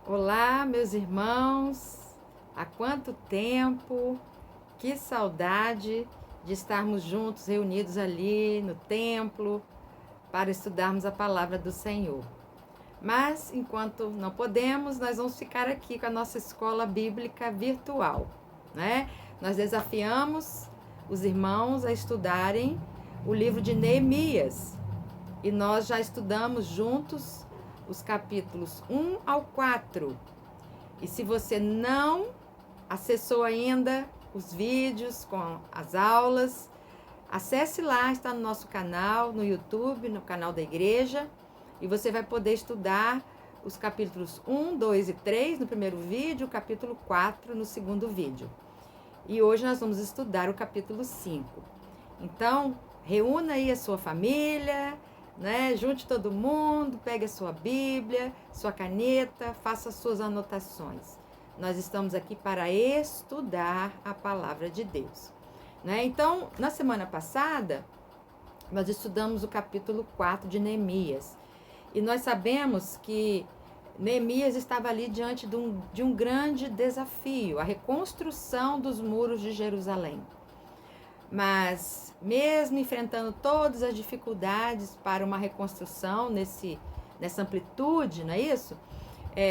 Olá, meus irmãos, há quanto tempo, que saudade de estarmos juntos, reunidos ali no templo, para estudarmos a palavra do Senhor. Mas, enquanto não podemos, nós vamos ficar aqui com a nossa escola bíblica virtual, né? Nós desafiamos os irmãos a estudarem o livro de Neemias, e nós já estudamos juntos os capítulos 1 ao 4. E se você não acessou ainda os vídeos com as aulas, acesse lá, está no nosso canal, no YouTube, no canal da igreja, e você vai poder estudar os capítulos 1, 2 e 3 no primeiro vídeo, o capítulo 4 no segundo vídeo. E hoje nós vamos estudar o capítulo 5. Então, reúna aí a sua família, né? Junte todo mundo, pegue a sua Bíblia, sua caneta, faça suas anotações. Nós estamos aqui para estudar a palavra de Deus, né? Então, na semana passada, nós estudamos o capítulo 4 de Neemias. E nós sabemos que Neemias estava ali diante de um grande desafio, a reconstrução dos muros de Jerusalém. Mas, mesmo enfrentando todas as dificuldades para uma reconstrução nessa amplitude, não é isso?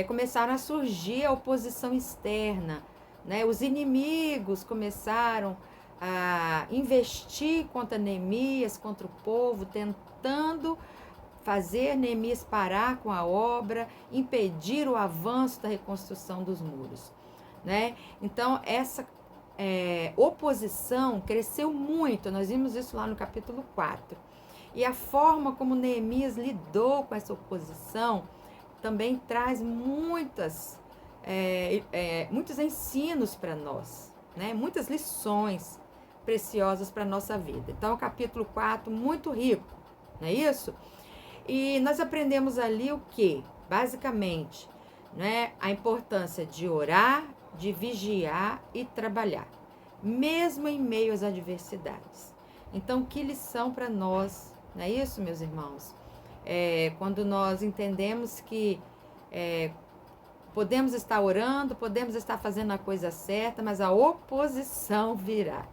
Começaram a surgir a oposição externa, né? Os inimigos começaram a investir contra Neemias, contra o povo, tentando fazer Neemias parar com a obra, impedir o avanço da reconstrução dos muros, né? Então, essa oposição cresceu muito, nós vimos isso lá no capítulo 4. E a forma como Neemias lidou com essa oposição também traz muitos ensinos para nós, né? Muitas lições preciosas para a nossa vida. Então, o capítulo 4, muito rico, não é isso? E nós aprendemos ali o quê? Basicamente, né, a importância de orar, de vigiar e trabalhar, mesmo em meio às adversidades. Então, que lição para nós, não é isso, meus irmãos? Quando nós entendemos que podemos estar orando, podemos estar fazendo a coisa certa, mas a oposição virá.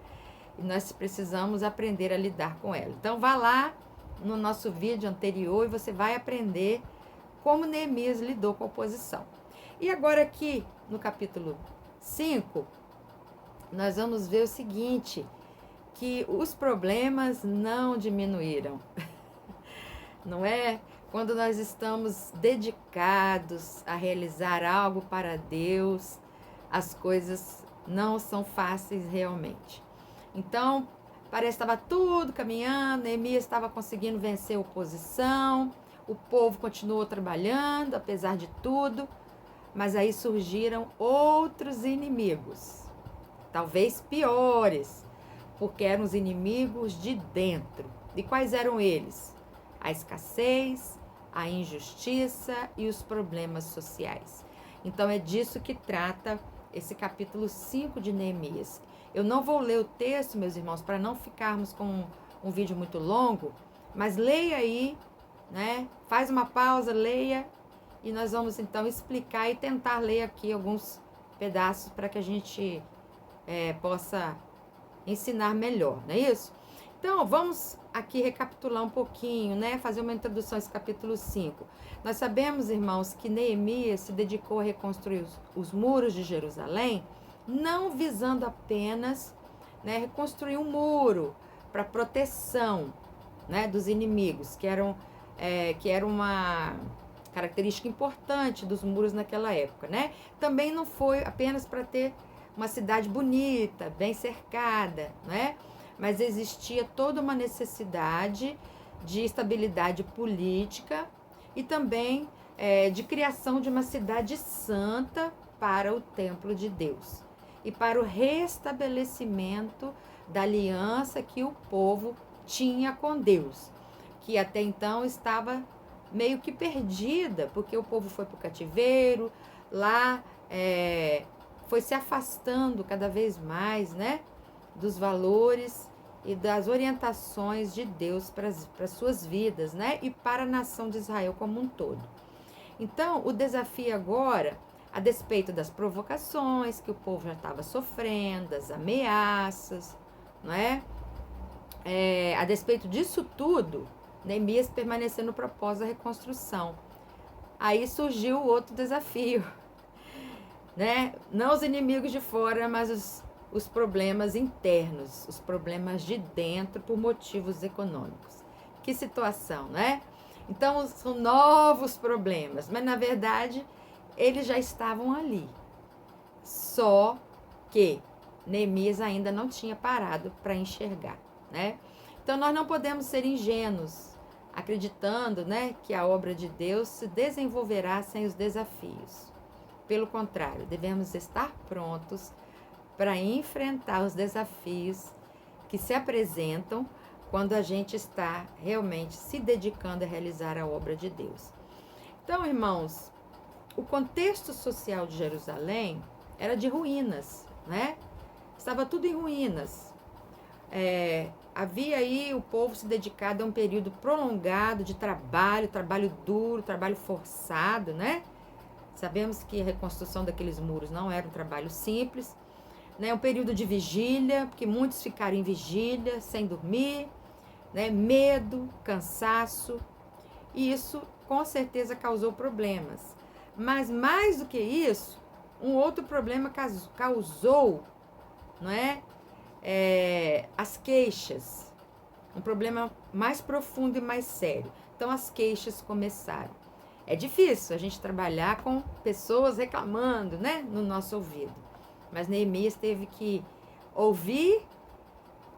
E nós precisamos aprender a lidar com ela. Então, vá lá no nosso vídeo anterior e você vai aprender como Neemias lidou com a oposição. E agora aqui, no capítulo 5, nós vamos ver o seguinte, que os problemas não diminuíram. Não é? Quando nós estamos dedicados a realizar algo para Deus, as coisas não são fáceis realmente. Então, parece que estava tudo caminhando, Neemias estava conseguindo vencer a oposição, o povo continuou trabalhando, apesar de tudo, mas aí surgiram outros inimigos, talvez piores, porque eram os inimigos de dentro. E quais eram eles? A escassez, a injustiça e os problemas sociais. Então é disso que trata esse capítulo 5 de Neemias. Eu não vou ler o texto, meus irmãos, para não ficarmos com um vídeo muito longo, mas leia aí, né? Faz uma pausa, leia, e nós vamos então explicar e tentar ler aqui alguns pedaços para que a gente possa ensinar melhor, não é isso? Então, vamos aqui recapitular um pouquinho, né? Fazer uma introdução a esse capítulo 5. Nós sabemos, irmãos, que Neemias se dedicou a reconstruir os muros de Jerusalém, não visando apenas, né, reconstruir um muro para proteção, né, dos inimigos, que era uma característica importante dos muros naquela época, né? Também não foi apenas para ter uma cidade bonita, bem cercada, né? Mas existia toda uma necessidade de estabilidade política e também de criação de uma cidade santa para o templo de Deus e para o restabelecimento da aliança que o povo tinha com Deus, que até então estava meio que perdida, porque o povo foi para o cativeiro, lá foi se afastando cada vez mais, né, dos valores e das orientações de Deus para as suas vidas, né, e para a nação de Israel como um todo. Então, o desafio agora A despeito das provocações que o povo já estava sofrendo, das ameaças, não é? A despeito disso tudo, Neemias permaneceu no propósito da reconstrução. Aí surgiu outro desafio, né? Não os inimigos de fora, mas os problemas internos, os problemas de dentro por motivos econômicos. Que situação, né? Então, são novos problemas, mas na verdade eles já estavam ali. Só que Neemias ainda não tinha parado para enxergar, né? Então, nós não podemos ser ingênuos, acreditando, né, que a obra de Deus se desenvolverá sem os desafios. Pelo contrário, devemos estar prontos para enfrentar os desafios que se apresentam quando a gente está realmente se dedicando a realizar a obra de Deus. Então, irmãos, o contexto social de Jerusalém era de ruínas, né? Estava tudo em ruínas. Havia aí o povo se dedicado a um período prolongado de trabalho duro, trabalho forçado, né? Sabemos que a reconstrução daqueles muros não era um trabalho simples, né? Um período de vigília, porque muitos ficaram em vigília, sem dormir, né? Medo, cansaço, e isso com certeza causou problemas. Mas mais do que isso, um outro problema causou, não é? As queixas, um problema mais profundo e mais sério. Então as queixas começaram. É difícil a gente trabalhar com pessoas reclamando, né, no nosso ouvido. Mas Neemias teve que ouvir,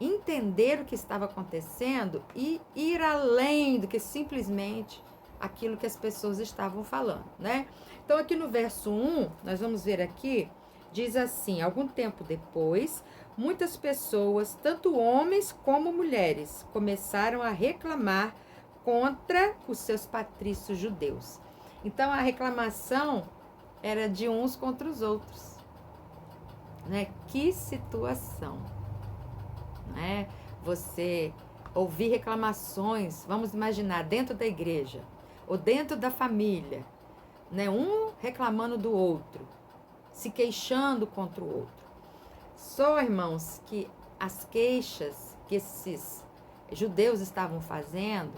entender o que estava acontecendo e ir além do que simplesmente aquilo que as pessoas estavam falando, né? Então aqui no verso 1, nós vamos ver aqui, diz assim: algum tempo depois, muitas pessoas, tanto homens como mulheres, começaram a reclamar contra os seus patrícios judeus. Então a reclamação era de uns contra os outros, né? Que situação, né? Você ouvir reclamações, vamos imaginar, dentro da igreja ou dentro da família, né? Um reclamando do outro, se queixando contra o outro. Só, irmãos, que as queixas que esses judeus estavam fazendo,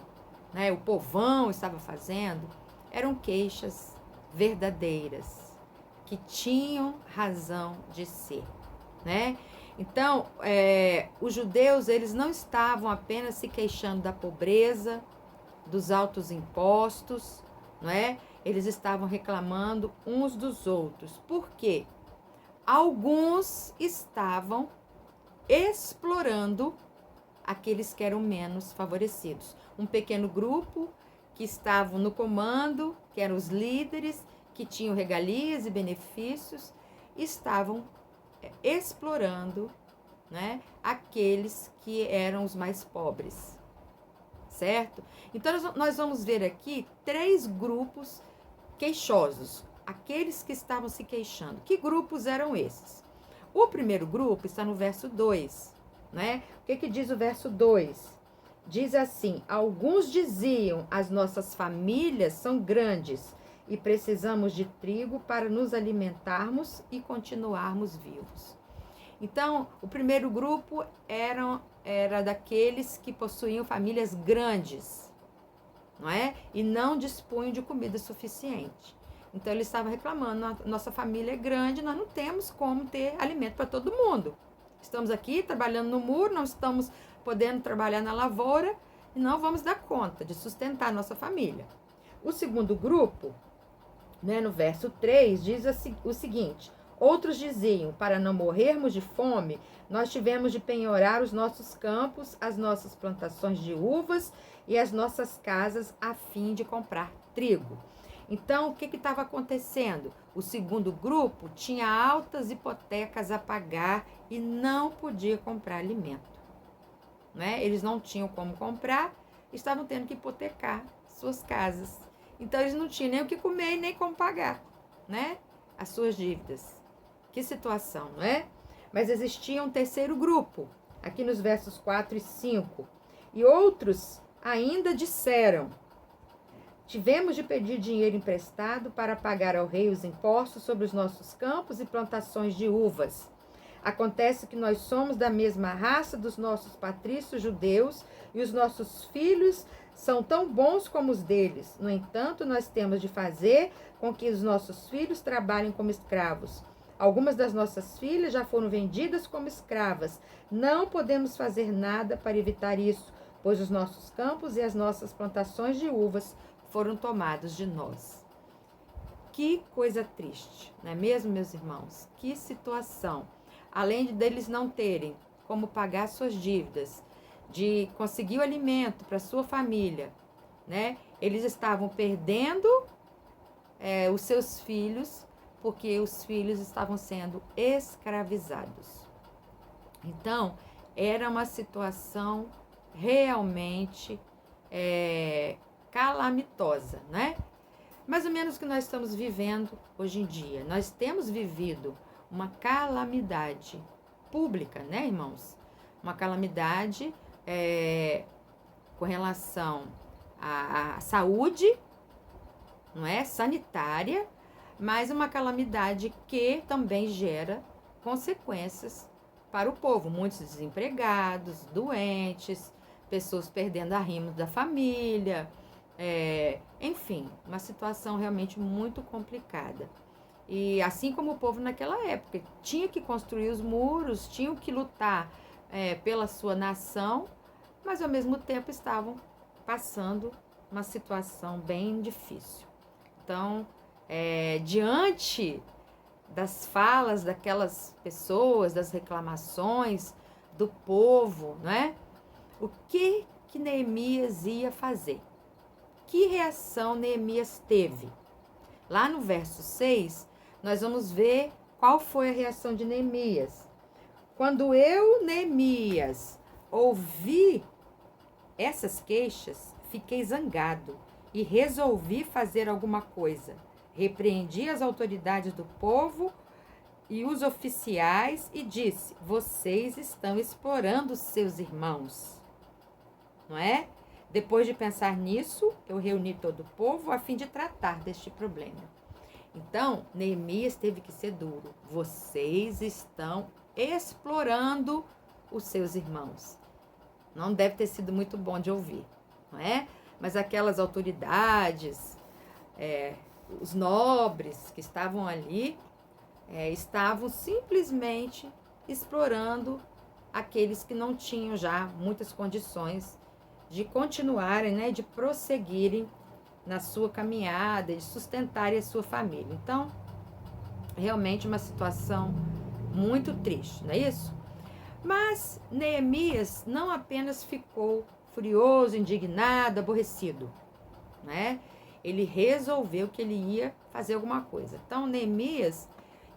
né, o povão estava fazendo, eram queixas verdadeiras, que tinham razão de ser, né? Então, os judeus, eles não estavam apenas se queixando da pobreza, dos altos impostos, não é? Eles estavam reclamando uns dos outros. Por quê? Alguns estavam explorando aqueles que eram menos favorecidos. Um pequeno grupo que estavam no comando, que eram os líderes, que tinham regalias e benefícios, estavam explorando, né, aqueles que eram os mais pobres, certo? Então, nós vamos ver aqui 3 grupos queixosos, aqueles que estavam se queixando. Que grupos eram esses? O primeiro grupo está no verso 2, né? O que diz o verso 2? Diz assim: alguns diziam, as nossas famílias são grandes e precisamos de trigo para nos alimentarmos e continuarmos vivos. Então, o primeiro grupo era daqueles que possuíam famílias grandes, não é? E não dispunham de comida suficiente. Então, eles estavam reclamando: nossa família é grande, nós não temos como ter alimento para todo mundo. Estamos aqui trabalhando no muro, não estamos podendo trabalhar na lavoura e não vamos dar conta de sustentar a nossa família. O segundo grupo, né, no verso 3, diz o seguinte: outros diziam, para não morrermos de fome, nós tivemos de penhorar os nossos campos, as nossas plantações de uvas e as nossas casas a fim de comprar trigo. Então, o que estava acontecendo? O segundo grupo tinha altas hipotecas a pagar e não podia comprar alimento, né? Eles não tinham como comprar, estavam tendo que hipotecar suas casas. Então, eles não tinham nem o que comer e nem como pagar, né, as suas dívidas. Que situação, não é? Mas existia um terceiro grupo, aqui nos versos 4 e 5. E outros ainda disseram: Tivemos de pedir dinheiro emprestado para pagar ao rei os impostos sobre os nossos campos e plantações de uvas. Acontece que nós somos da mesma raça dos nossos patrícios judeus e os nossos filhos são tão bons como os deles. No entanto, nós temos de fazer com que os nossos filhos trabalhem como escravos. Algumas das nossas filhas já foram vendidas como escravas. Não podemos fazer nada para evitar isso, pois os nossos campos e as nossas plantações de uvas foram tomados de nós. Que coisa triste, não é mesmo, meus irmãos? Que situação. Além deles não terem como pagar suas dívidas, de conseguir o alimento para sua família, né? Eles estavam perdendo os seus filhos, porque os filhos estavam sendo escravizados. Então, era uma situação realmente calamitosa, né? Mais ou menos o que nós estamos vivendo hoje em dia. Nós temos vivido uma calamidade pública, né, irmãos? Uma calamidade com relação à saúde, não é? Sanitária, mas uma calamidade que também gera consequências para o povo. Muitos desempregados, doentes, pessoas perdendo arrimo da família, enfim, uma situação realmente muito complicada. E assim como o povo naquela época tinha que construir os muros, tinham que lutar pela sua nação, mas ao mesmo tempo estavam passando uma situação bem difícil. Então, diante das falas daquelas pessoas, das reclamações do povo, não é? O que Neemias ia fazer? Que reação Neemias teve? Lá no verso 6, nós vamos ver qual foi a reação de Neemias. Quando eu, Neemias, ouvi essas queixas, fiquei zangado e resolvi fazer alguma coisa. Repreendi as autoridades do povo e os oficiais e disse: vocês estão explorando seus irmãos. Não é? Depois de pensar nisso, eu reuni todo o povo a fim de tratar deste problema. Então, Neemias teve que ser duro. Vocês estão explorando os seus irmãos. Não deve ter sido muito bom de ouvir, não é? Mas aquelas autoridades, os nobres que estavam ali, estavam simplesmente explorando aqueles que não tinham já muitas condições de continuarem, né, de prosseguirem na sua caminhada, de sustentarem a sua família. Então, realmente uma situação muito triste, não é isso? Mas Neemias não apenas ficou furioso, indignado, aborrecido, né? Ele resolveu que ele ia fazer alguma coisa. Então, Neemias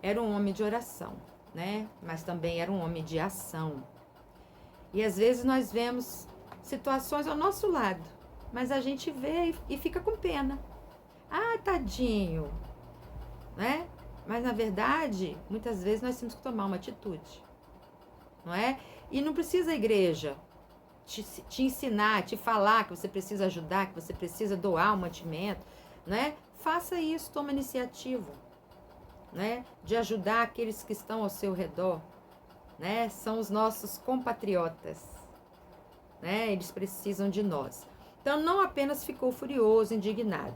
era um homem de oração, né? Mas também era um homem de ação. E às vezes nós vemos situações ao nosso lado, mas a gente vê e fica com pena. Ah, tadinho, né? Mas na verdade, muitas vezes nós temos que tomar uma atitude, não é? E não precisa a igreja te ensinar, te falar que você precisa ajudar, que você precisa doar um mantimento, né? Faça isso, toma iniciativa, né? De ajudar aqueles que estão ao seu redor, né? São os nossos compatriotas, né? Eles precisam de nós. Então, não apenas ficou furioso, indignado,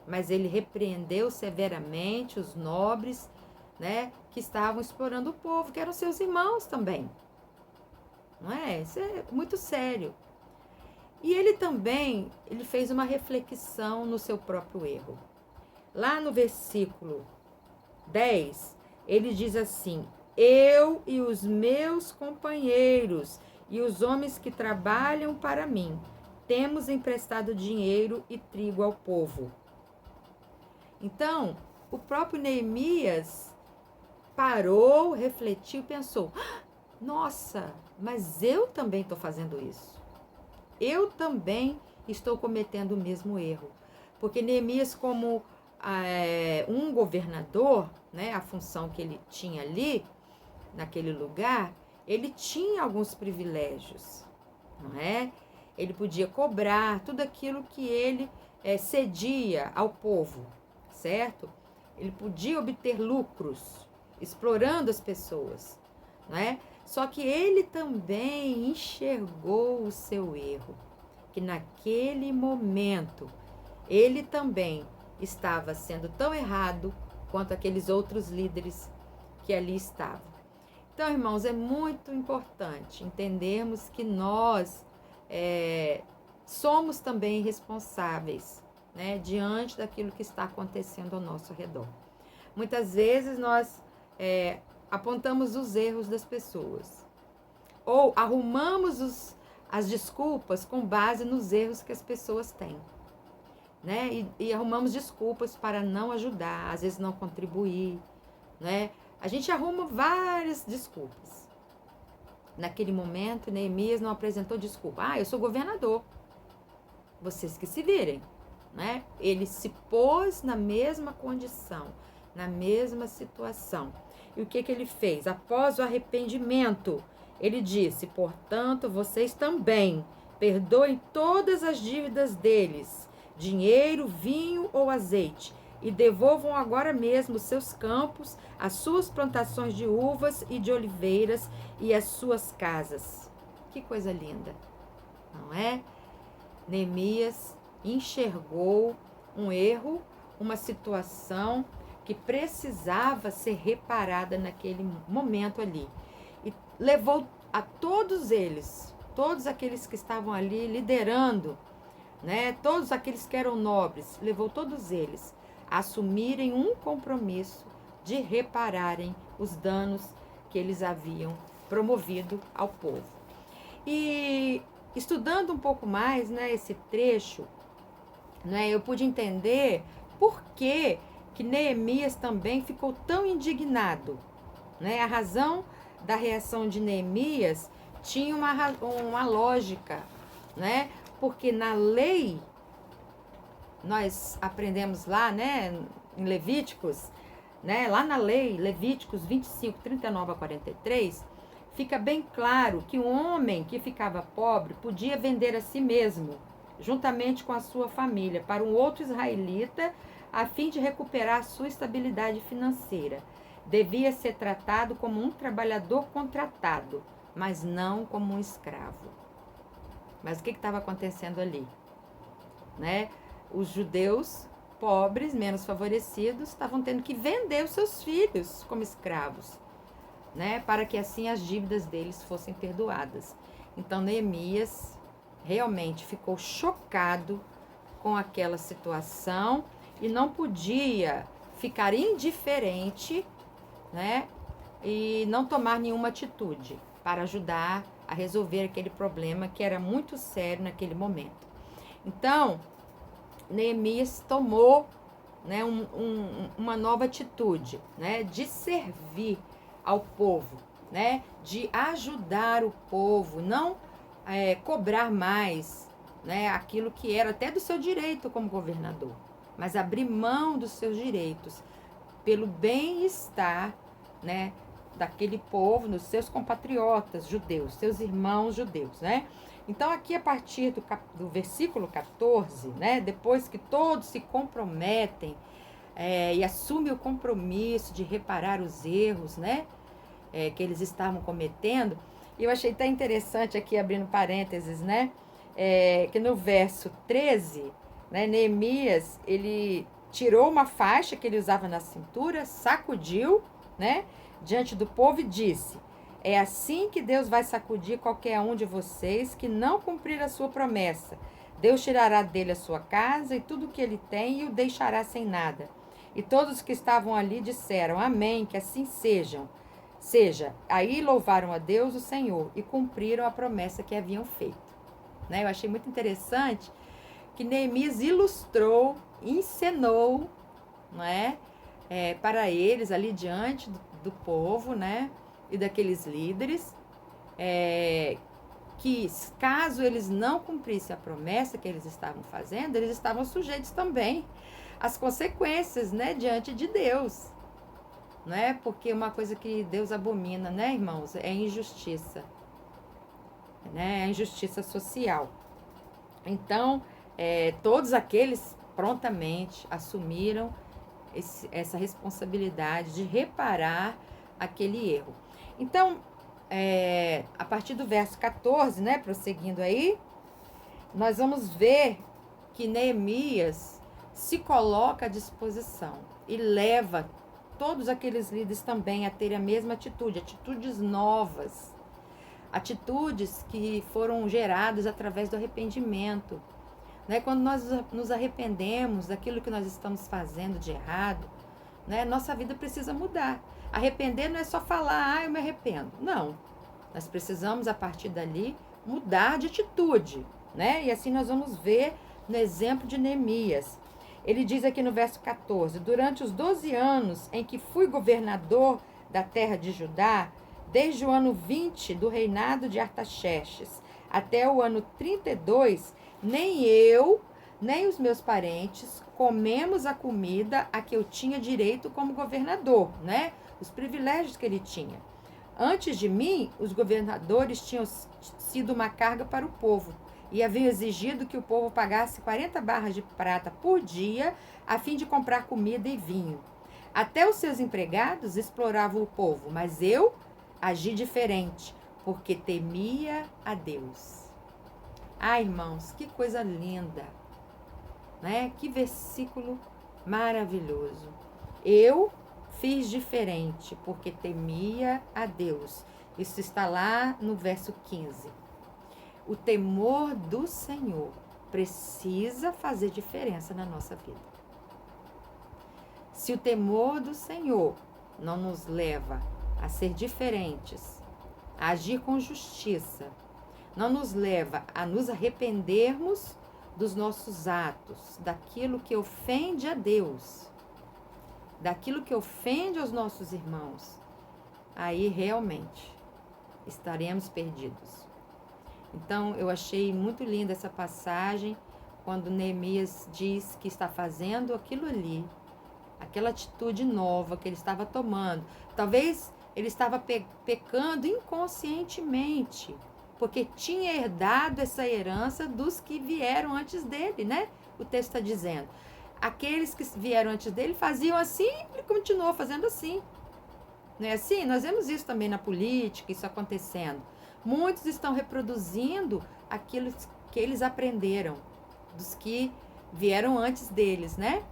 mas ele repreendeu severamente os nobres, né? Que estavam explorando o povo, que eram seus irmãos também. Não é? Isso é muito sério. E ele também, ele fez uma reflexão no seu próprio erro. Lá no versículo 10, ele diz assim: eu e os meus companheiros e os homens que trabalham para mim, temos emprestado dinheiro e trigo ao povo. Então, o próprio Neemias parou, refletiu, pensou: nossa, mas eu também estou fazendo isso. Eu também estou cometendo o mesmo erro. Porque Neemias, como um governador, né, a função que ele tinha ali, naquele lugar, ele tinha alguns privilégios, não é? Ele podia cobrar tudo aquilo que ele cedia ao povo, certo? Ele podia obter lucros, explorando as pessoas, né? Só que ele também enxergou o seu erro, que naquele momento ele também estava sendo tão errado quanto aqueles outros líderes que ali estavam. Então, irmãos, é muito importante entendermos que nós somos também responsáveis, né, diante daquilo que está acontecendo ao nosso redor. Muitas vezes nós apontamos os erros das pessoas ou arrumamos as desculpas com base nos erros que as pessoas têm, né? E arrumamos desculpas para não ajudar, às vezes não contribuir, né? A gente arruma várias desculpas. Naquele momento, Neemias não apresentou desculpa. Eu sou governador. Vocês que se virem, né? Ele se pôs na mesma condição, na mesma situação. E o que ele fez? Após o arrependimento, ele disse: portanto, vocês também perdoem todas as dívidas deles, dinheiro, vinho ou azeite, e devolvam agora mesmo os seus campos, as suas plantações de uvas e de oliveiras e as suas casas. Que coisa linda, não é? Neemias enxergou um erro, uma situação que precisava ser reparada naquele momento ali. E levou a todos eles, todos aqueles que estavam ali liderando, né, todos aqueles que eram nobres, levou todos eles a assumirem um compromisso de repararem os danos que eles haviam promovido ao povo. E estudando um pouco mais, né, esse trecho, né, eu pude entender por que Neemias também ficou tão indignado, né? A razão da reação de Neemias tinha uma lógica, né? Porque na lei, nós aprendemos lá, né, em Levíticos, né, lá na lei, Levíticos 25, 39 a 43, fica bem claro que um homem que ficava pobre podia vender a si mesmo, juntamente com a sua família, para um outro israelita, a fim de recuperar a sua estabilidade financeira. Devia ser tratado como um trabalhador contratado, mas não como um escravo. Mas o que estava acontecendo ali? Né? Os judeus pobres, menos favorecidos, estavam tendo que vender os seus filhos como escravos, né? Para que assim as dívidas deles fossem perdoadas. Então Neemias realmente ficou chocado com aquela situação e não podia ficar indiferente, né? E não tomar nenhuma atitude para ajudar a resolver aquele problema que era muito sério naquele momento. Então, Neemias tomou, né, uma nova atitude, né, de servir ao povo, né, de ajudar o povo, não cobrar mais, né, aquilo que era até do seu direito como governador, mas abrir mão dos seus direitos pelo bem-estar, né, daquele povo, dos seus compatriotas judeus, seus irmãos judeus, né? Então, aqui a partir do versículo 14, né, depois que todos se comprometem e assumem o compromisso de reparar os erros, né, que eles estavam cometendo, e eu achei até interessante aqui, abrindo parênteses, né, que no verso 13, né, Neemias, ele tirou uma faixa que ele usava na cintura, sacudiu, né, diante do povo e disse: é assim que Deus vai sacudir qualquer um de vocês que não cumprir a sua promessa. Deus tirará dele a sua casa e tudo o que ele tem e o deixará sem nada. E todos que estavam ali disseram: amém, que assim seja. Aí louvaram a Deus, o Senhor, e cumpriram a promessa que haviam feito. Né? Eu achei muito interessante que Neemias ilustrou, encenou, não é? Para eles ali diante do povo, né? E daqueles líderes, que caso eles não cumprissem a promessa que eles estavam fazendo, eles estavam sujeitos também às consequências, né, diante de Deus, né? Porque uma coisa que Deus abomina, né, irmãos, é a injustiça, né? A injustiça social. Então, todos aqueles prontamente assumiram essa responsabilidade de reparar aquele erro. Então, a partir do verso 14, né, prosseguindo aí, nós vamos ver que Neemias se coloca à disposição e leva todos aqueles líderes também a terem a mesma atitude, atitudes novas, atitudes que foram geradas através do arrependimento. Né? Quando nós nos arrependemos daquilo que nós estamos fazendo de errado, né, nossa vida precisa mudar. Arrepender não é só falar, eu me arrependo. Não. Nós precisamos, a partir dali, mudar de atitude. Né? E assim nós vamos ver no exemplo de Neemias. Ele diz aqui no verso 14: durante os 12 anos em que fui governador da terra de Judá, desde o ano 20 do reinado de Artaxerxes até o ano 32, nem eu, nem os meus parentes comemos a comida a que eu tinha direito como governador, né? Os privilégios que ele tinha. Antes de mim, os governadores tinham sido uma carga para o povo e haviam exigido que o povo pagasse 40 barras de prata por dia a fim de comprar comida e vinho. Até os seus empregados exploravam o povo, mas eu agi diferente, porque temia a Deus. Ah, irmãos, que coisa linda, né? Que versículo maravilhoso. Eu fiz diferente, porque temia a Deus. Isso está lá no verso 15. O temor do Senhor precisa fazer diferença na nossa vida. Se o temor do Senhor não nos leva a ser diferentes, a agir com justiça, não nos leva a nos arrependermos dos nossos atos, daquilo que ofende a Deus, daquilo que ofende aos nossos irmãos, aí realmente estaremos perdidos. Então, eu achei muito linda essa passagem, quando Neemias diz que está fazendo aquilo ali, aquela atitude nova que ele estava tomando. Talvez ele estava pecando inconscientemente, porque tinha herdado essa herança dos que vieram antes dele, né? O texto está dizendo. Aqueles que vieram antes dele faziam assim, ele continuou fazendo assim. Não é assim? Nós vemos isso também na política, isso acontecendo. Muitos estão reproduzindo aquilo que eles aprenderam dos que vieram antes deles, né?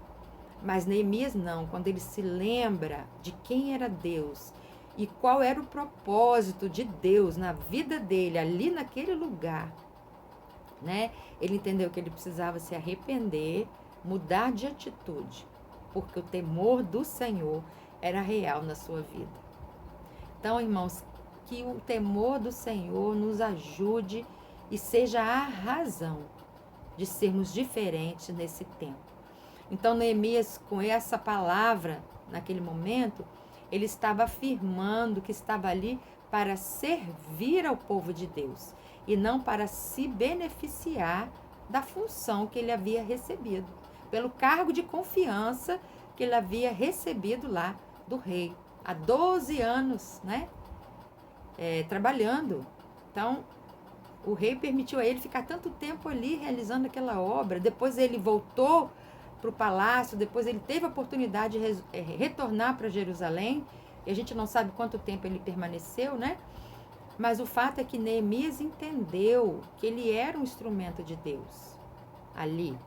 Mas Neemias não, quando ele se lembra de quem era Deus e qual era o propósito de Deus na vida dele, ali naquele lugar, né? Ele entendeu que ele precisava se arrepender, mudar de atitude, porque o temor do Senhor era real na sua vida. Então, irmãos, que o temor do Senhor nos ajude e seja a razão de sermos diferentes nesse tempo. Então, Neemias, com essa palavra, naquele momento, ele estava afirmando que estava ali para servir ao povo de Deus e não para se beneficiar da função que ele havia recebido, pelo cargo de confiança que ele havia recebido lá do rei, há 12 anos, né? Trabalhando. Então, o rei permitiu a ele ficar tanto tempo ali realizando aquela obra. Depois ele voltou para o palácio, depois ele teve a oportunidade de retornar para Jerusalém, e a gente não sabe quanto tempo ele permaneceu, né? Mas o fato é que Neemias entendeu que ele era um instrumento de Deus ali.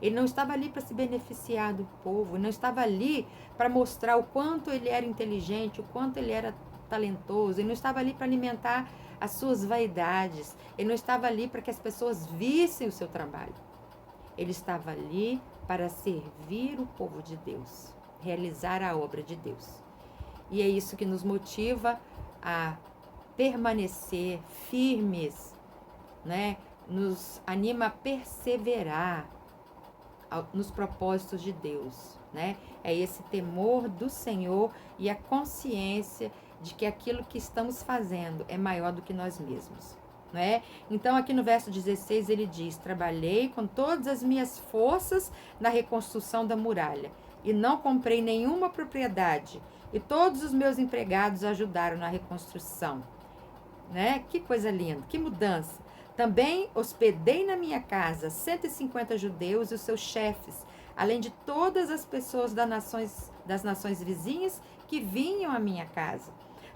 Ele não estava ali para se beneficiar do povo, não estava ali para mostrar o quanto ele era inteligente, o quanto ele era talentoso, ele não estava ali para alimentar as suas vaidades, ele não estava ali para que as pessoas vissem o seu trabalho. Ele estava ali para servir o povo de Deus, realizar a obra de Deus. E é isso que nos motiva a permanecer firmes, né? Nos anima a perseverar nos propósitos de Deus, né? É esse temor do Senhor e a consciência de que aquilo que estamos fazendo é maior do que nós mesmos, não é? Então, aqui no verso 16 ele diz: trabalhei com todas as minhas forças na reconstrução da muralha e não comprei nenhuma propriedade, e todos os meus empregados ajudaram na reconstrução, né? Que coisa linda, que mudança. Também hospedei na minha casa 150 judeus e os seus chefes, além de todas as pessoas das nações vizinhas que vinham à minha casa.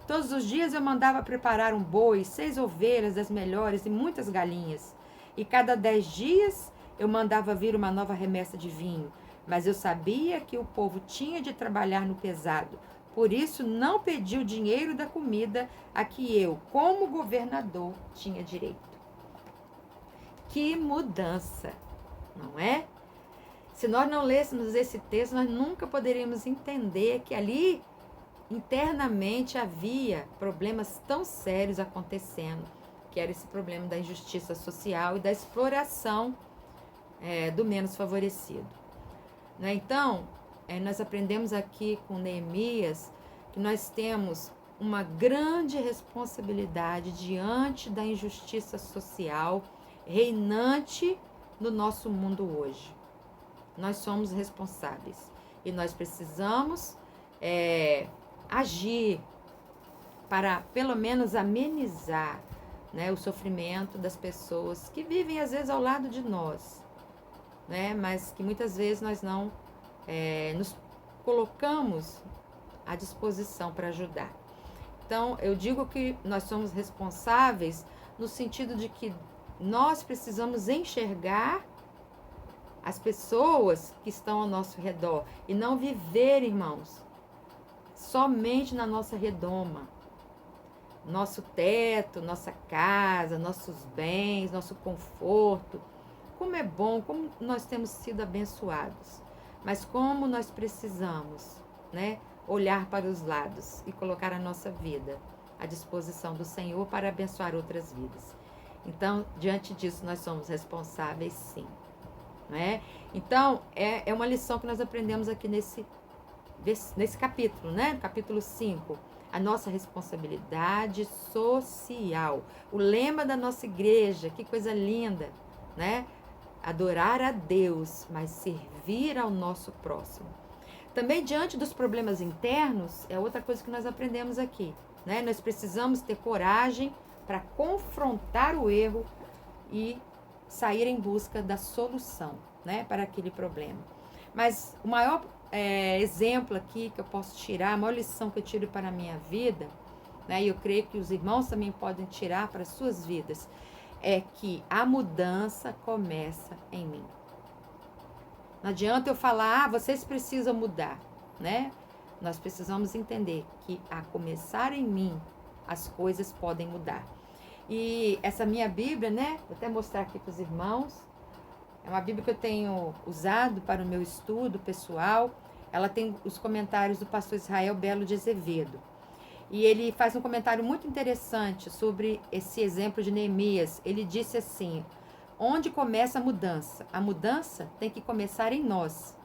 Todos os dias eu mandava preparar um boi, 6 ovelhas das melhores e muitas galinhas. E cada 10 dias eu mandava vir uma nova remessa de vinho. Mas eu sabia que o povo tinha de trabalhar no pesado. Por isso não pedi o dinheiro da comida a que eu, como governador, tinha direito. Que mudança, não é? Se nós não lêssemos esse texto, nós nunca poderíamos entender que ali internamente havia problemas tão sérios acontecendo, que era esse problema da injustiça social e da exploração do menos favorecido. Né? Então, nós aprendemos aqui com Neemias que nós temos uma grande responsabilidade diante da injustiça social reinante no nosso mundo hoje. Nós somos responsáveis e nós precisamos agir para, pelo menos, amenizar, né, o sofrimento das pessoas que vivem, às vezes, ao lado de nós, né, mas que muitas vezes nós não nos colocamos à disposição para ajudar. Então, eu digo que nós somos responsáveis no sentido de que nós precisamos enxergar as pessoas que estão ao nosso redor e não viver, irmãos, somente na nossa redoma, nosso teto, nossa casa, nossos bens, nosso conforto. Como é bom, como nós temos sido abençoados, mas como nós precisamos, né, olhar para os lados e colocar a nossa vida à disposição do Senhor para abençoar outras vidas. Então, diante disso, nós somos responsáveis, sim. Né? Então, é uma lição que nós aprendemos aqui nesse capítulo, né? Capítulo 5, a nossa responsabilidade social. O lema da nossa igreja, que coisa linda, né? Adorar a Deus, mas servir ao nosso próximo. Também, diante dos problemas internos, é outra coisa que nós aprendemos aqui, né? Nós precisamos ter coragem para confrontar o erro e sair em busca da solução, né, para aquele problema. Mas o maior exemplo aqui que eu posso tirar, a maior lição que eu tiro para a minha vida, né, e eu creio que os irmãos também podem tirar para as suas vidas, é que a mudança começa em mim. Não adianta eu falar, vocês precisam mudar, né? Nós precisamos entender que a começar em mim, as coisas podem mudar. E essa minha Bíblia, né? Vou até mostrar aqui para os irmãos. É uma Bíblia que eu tenho usado para o meu estudo pessoal. Ela tem os comentários do pastor Israel Belo de Azevedo. E ele faz um comentário muito interessante sobre esse exemplo de Neemias. Ele disse assim: onde começa a mudança? A mudança tem que começar em nós.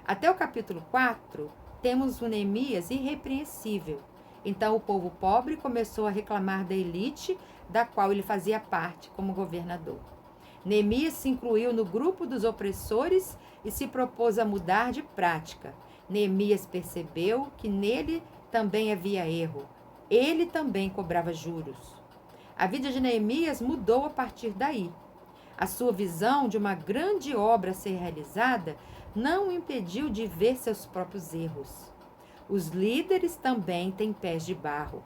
Até o capítulo 4, temos um Neemias irrepreensível. Então o povo pobre começou a reclamar da elite da qual ele fazia parte como governador. Neemias se incluiu no grupo dos opressores e se propôs a mudar de prática. Neemias percebeu que nele também havia erro. Ele também cobrava juros. A vida de Neemias mudou a partir daí. A sua visão de uma grande obra a ser realizada não o impediu de ver seus próprios erros. Os líderes também têm pés de barro.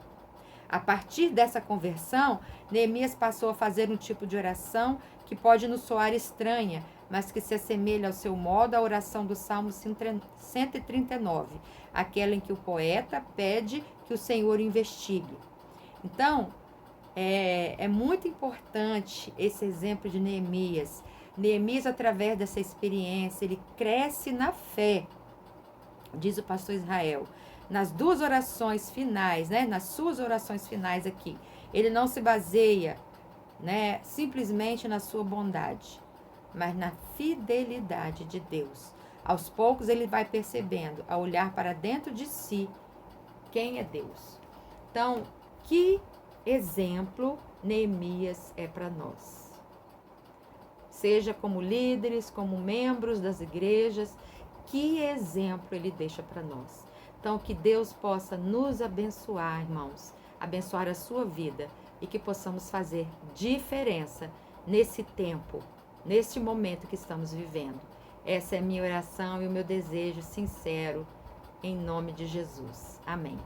A partir dessa conversão, Neemias passou a fazer um tipo de oração que pode nos soar estranha, mas que se assemelha ao seu modo à oração do Salmo 139, aquela em que o poeta pede que o Senhor investigue. Então, é muito importante esse exemplo de Neemias. Neemias, através dessa experiência, ele cresce na fé, diz o pastor Israel. Nas duas orações finais, né, nas suas orações finais aqui, ele não se baseia, né, simplesmente na sua bondade, mas na fidelidade de Deus. Aos poucos ele vai percebendo, a olhar para dentro de si, quem é Deus. Então, que exemplo Neemias é para nós? Seja como líderes, como membros das igrejas, que exemplo ele deixa para nós? Então, que Deus possa nos abençoar, irmãos, abençoar a sua vida, e que possamos fazer diferença nesse tempo, neste momento que estamos vivendo. Essa é a minha oração e o meu desejo sincero, em nome de Jesus. Amém.